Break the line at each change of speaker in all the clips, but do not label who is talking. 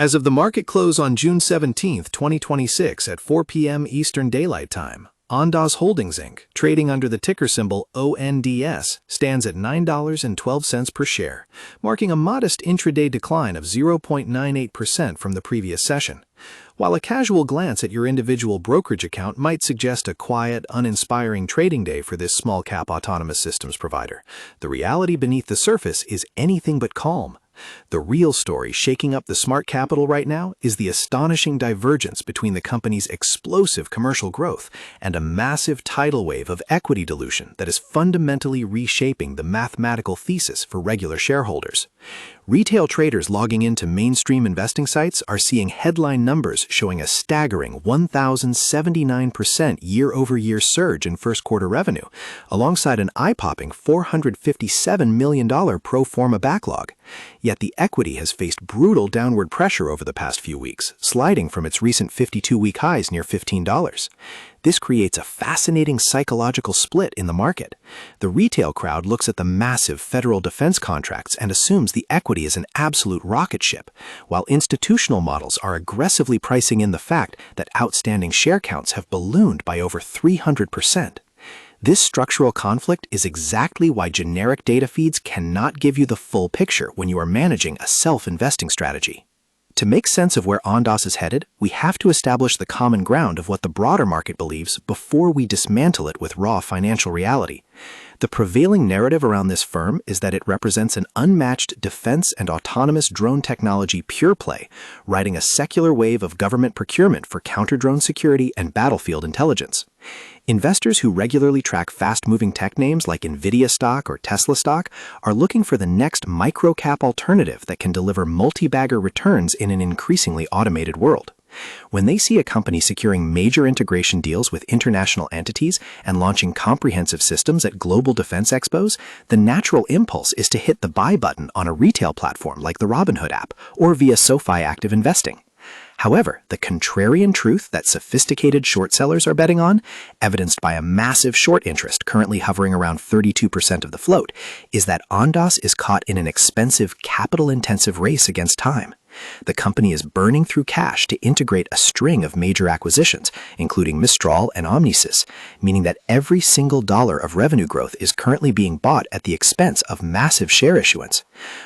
As of the market close on June 17, 2026 at 4 p.m. Eastern Daylight Time, Ondas Holdings Inc., trading under the ticker symbol ONDS, stands at $9.12 per share, marking a modest intraday decline of 0.98% from the previous session. While a casual glance at your individual brokerage account might suggest a quiet, uninspiring trading day for this small-cap autonomous systems provider, the reality beneath the surface is anything but calm. The real story shaking up the smart capital right now is the astonishing divergence between the company's explosive commercial growth and a massive tidal wave of equity dilution that is fundamentally reshaping the mathematical thesis for regular shareholders. Retail traders logging into mainstream investing sites are seeing headline numbers showing a staggering 1,079% year-over-year surge in first-quarter revenue, alongside an eye-popping $457 million pro forma backlog. Yet the equity has faced brutal downward pressure over the past few weeks, sliding from its recent 52-week highs near $15. This creates a fascinating psychological split in the market. The retail crowd looks at the massive federal defense contracts and assumes the equity is an absolute rocket ship, while institutional models are aggressively pricing in the fact that outstanding share counts have ballooned by over 300%. This structural conflict is exactly why generic data feeds cannot give you the full picture when you are managing a self-investing strategy. To make sense of where Ondas is headed, we have to establish the common ground of what the broader market believes before we dismantle it with raw financial reality. The prevailing narrative around this firm is that it represents an unmatched defense and autonomous drone technology pure play, riding a secular wave of government procurement for counter-drone security and battlefield intelligence. Investors who regularly track fast-moving tech names like NVIDIA stock or Tesla stock are looking for the next micro-cap alternative that can deliver multi-bagger returns in an increasingly automated world. When they see a company securing major integration deals with international entities and launching comprehensive systems at global defense expos, the natural impulse is to hit the buy button on a retail platform like the Robinhood app or via SoFi Active Investing. However, the contrarian truth that sophisticated short sellers are betting on, evidenced by a massive short interest currently hovering around 32% of the float, is that Ondas is caught in an expensive, capital-intensive race against time. The company is burning through cash to integrate a string of major acquisitions, including Mistral and Omnisys, meaning that every single dollar of revenue growth is currently being bought at the expense of massive share issuance.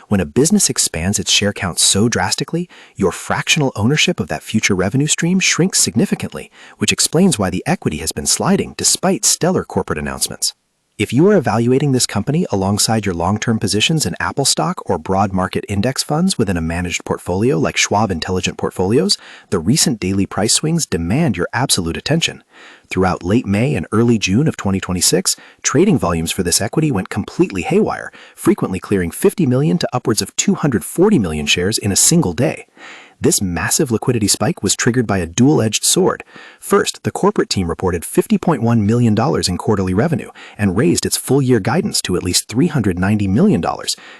When a business expands its share count so drastically, your fractional ownership of that future revenue stream shrinks significantly, which explains why the equity has been sliding despite stellar corporate announcements. If you are evaluating this company alongside your long-term positions in Apple stock or broad market index funds within a managed portfolio like Schwab Intelligent Portfolios, the recent daily price swings demand your absolute attention. Throughout late May and early June of 2026, trading volumes for this equity went completely haywire, frequently clearing 50 million to upwards of 240 million shares in a single day. This massive liquidity spike was triggered by a dual-edged sword. First, the corporate team reported $50.1 million in quarterly revenue and raised its full-year guidance to at least $390 million,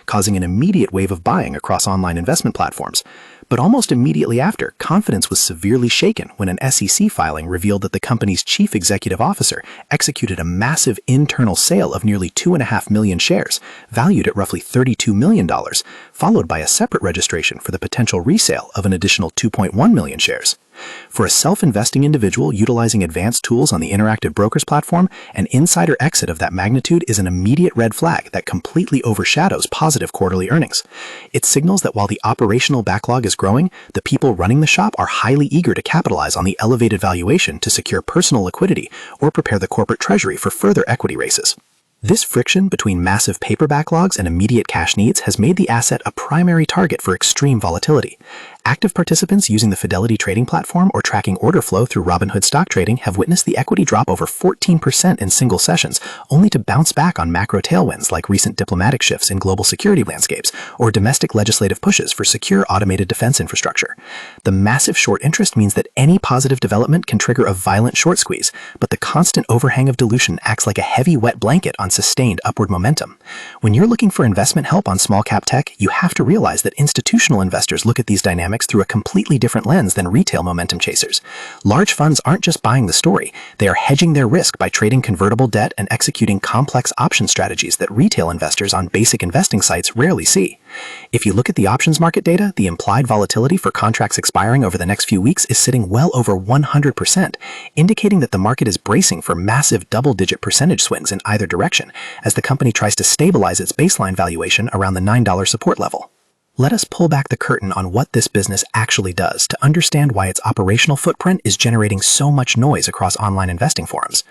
causing an immediate wave of buying across online investment platforms. But almost immediately after, confidence was severely shaken when an SEC filing revealed that the company's chief executive officer executed a massive internal sale of nearly 2.5 million shares, valued at roughly $32 million, followed by a separate registration for the potential resale of an additional 2.1 million shares. For a self-investing individual utilizing advanced tools on the Interactive Brokers platform, an insider exit of that magnitude is an immediate red flag that completely overshadows positive quarterly earnings. It signals that while the operational backlog is growing, the people running the shop are highly eager to capitalize on the elevated valuation to secure personal liquidity or prepare the corporate treasury for further equity races. This friction between massive paper backlogs and immediate cash needs has made the asset a primary target for extreme volatility. Active participants using the Fidelity trading platform or tracking order flow through Robinhood stock trading have witnessed the equity drop over 14% in single sessions, only to bounce back on macro tailwinds like recent diplomatic shifts in global security landscapes or domestic legislative pushes for secure automated defense infrastructure. The massive short interest means that any positive development can trigger a violent short squeeze, but the constant overhang of dilution acts like a heavy wet blanket on sustained upward momentum. When you're looking for investment help on small cap tech, you have to realize that institutional investors look at these dynamics dynamics through a completely different lens than retail momentum chasers. Large funds aren't just buying the story, they are hedging their risk by trading convertible debt and executing complex option strategies that retail investors on basic investing sites rarely see. If you look at the options market data, the implied volatility for contracts expiring over the next few weeks is sitting well over 100%, indicating that the market is bracing for massive double-digit percentage swings in either direction as the company tries to stabilize its baseline valuation around the $9 support level. Let us pull back the curtain on what this business actually does to understand why its operational footprint is generating so much noise across online investing forums.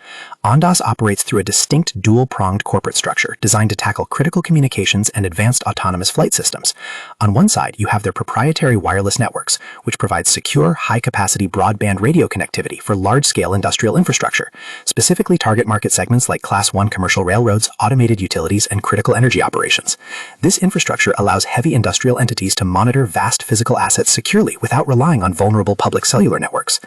Ondas operates through a distinct dual-pronged corporate structure designed to tackle critical communications and advanced autonomous flight systems. On one side, you have their proprietary wireless networks, which provide secure, high-capacity broadband radio connectivity for large-scale industrial infrastructure, specifically target market segments like Class 1 commercial railroads, automated utilities, and critical energy operations. This infrastructure allows heavy industrial entities to monitor vast physical assets securely without relying on vulnerable public cellular networks.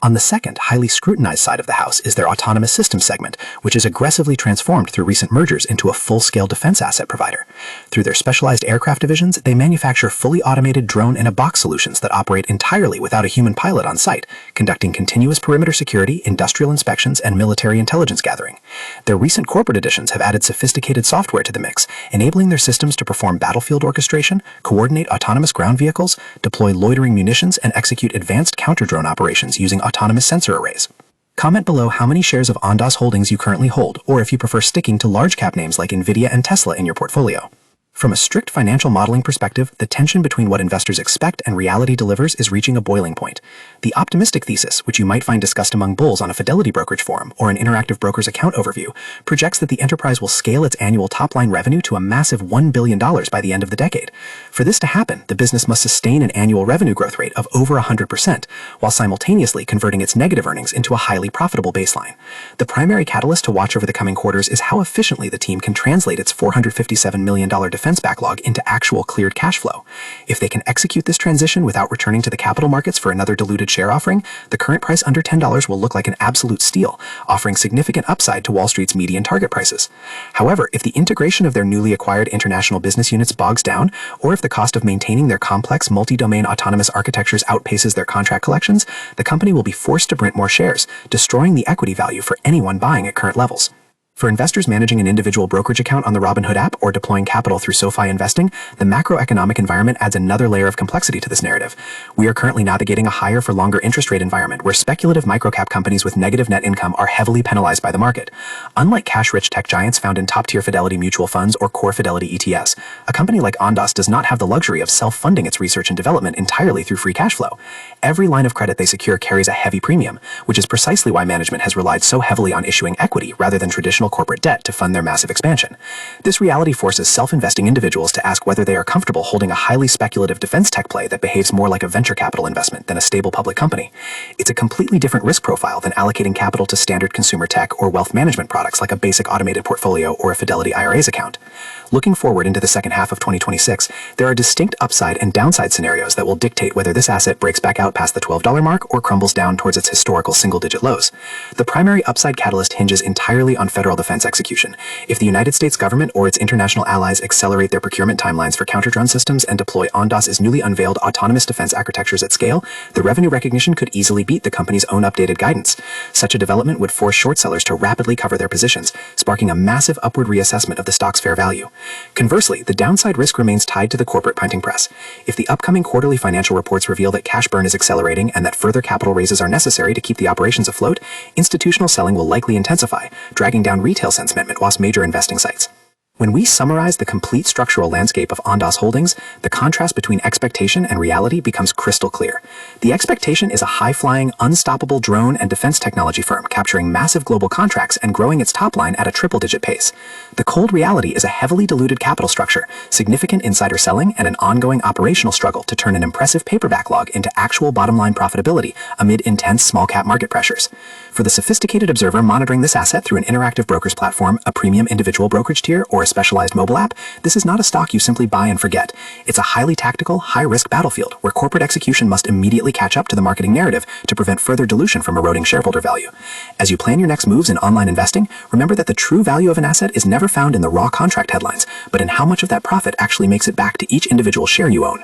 On the second, highly scrutinized side of the house is their autonomous systems segment, which is aggressively transformed through recent mergers into a full-scale defense asset provider. Through their specialized aircraft divisions, they manufacture fully automated drone-in-a-box solutions that operate entirely without a human pilot on site, conducting continuous perimeter security, industrial inspections, and military intelligence gathering. Their recent corporate additions have added sophisticated software to the mix, enabling their systems to perform battlefield orchestration, coordinate autonomous ground vehicles, deploy loitering munitions, and execute advanced counter-drone operations using autonomous sensor arrays. Comment below how many shares of Ondas Holdings you currently hold, or if you prefer sticking to large-cap names like Nvidia and Tesla in your portfolio. From a strict financial modeling perspective, the tension between what investors expect and reality delivers is reaching a boiling point. The optimistic thesis, which you might find discussed among bulls on a Fidelity brokerage forum or an Interactive Brokers account overview, projects that the enterprise will scale its annual top-line revenue to a massive $1 billion by the end of the decade. For this to happen, the business must sustain an annual revenue growth rate of over 100%, while simultaneously converting its negative earnings into a highly profitable baseline. The primary catalyst to watch over the coming quarters is how efficiently the team can translate its $457 million defense backlog into actual cleared cash flow. If they can execute this transition without returning to the capital markets for another diluted share offering, the current price under $10 will look like an absolute steal, offering significant upside to Wall Street's median target prices. However, if the integration of their newly acquired international business units bogs down, or if the cost of maintaining their complex multi-domain autonomous architectures outpaces their contract collections, the company will be forced to print more shares, destroying the equity value for anyone buying at current levels. For investors managing an individual brokerage account on the Robinhood app or deploying capital through SoFi Investing, the macroeconomic environment adds another layer of complexity to this narrative. We are currently navigating a higher for longer interest rate environment where speculative microcap companies with negative net income are heavily penalized by the market. Unlike cash-rich tech giants found in top-tier Fidelity mutual funds or core Fidelity ETFs, a company like Ondas does not have the luxury of self-funding its research and development entirely through free cash flow. Every line of credit they secure carries a heavy premium, which is precisely why management has relied so heavily on issuing equity rather than traditional corporate debt to fund their massive expansion. This reality forces self-investing individuals to ask whether they are comfortable holding a highly speculative defense tech play that behaves more like a venture capital investment than a stable public company. It's a completely different risk profile than allocating capital to standard consumer tech or wealth management products like a basic automated portfolio or a Fidelity IRA's account. Looking forward into the second half of 2026, there are distinct upside and downside scenarios that will dictate whether this asset breaks back out past the $12 mark or crumbles down towards its historical single-digit lows. The primary upside catalyst hinges entirely on federal defense execution. If the United States government or its international allies accelerate their procurement timelines for counter-drone systems and deploy Ondas' newly unveiled autonomous defense architectures at scale, the revenue recognition could easily beat the company's own updated guidance. Such a development would force short sellers to rapidly cover their positions, sparking a massive upward reassessment of the stock's fair value. Conversely, the downside risk remains tied to the corporate printing press. If the upcoming quarterly financial reports reveal that cash burn is accelerating and that further capital raises are necessary to keep the operations afloat, institutional selling will likely intensify, dragging down retail sentiment whilst major investing sites. When we summarize the complete structural landscape of Ondas Holdings, the contrast between expectation and reality becomes crystal clear. The expectation is a high-flying, unstoppable drone and defense technology firm capturing massive global contracts and growing its top line at a triple-digit pace. The cold reality is a heavily diluted capital structure, significant insider selling, and an ongoing operational struggle to turn an impressive paper backlog into actual bottom-line profitability amid intense small-cap market pressures. For the sophisticated observer monitoring this asset through an Interactive Brokers platform, a premium individual brokerage tier, or a specialized mobile app, this is not a stock you simply buy and forget. It's a highly tactical, high-risk battlefield where corporate execution must immediately catch up to the marketing narrative to prevent further dilution from eroding shareholder value. As you plan your next moves in online investing, remember that the true value of an asset is never found in the raw contract headlines, but in how much of that profit actually makes it back to each individual share you own.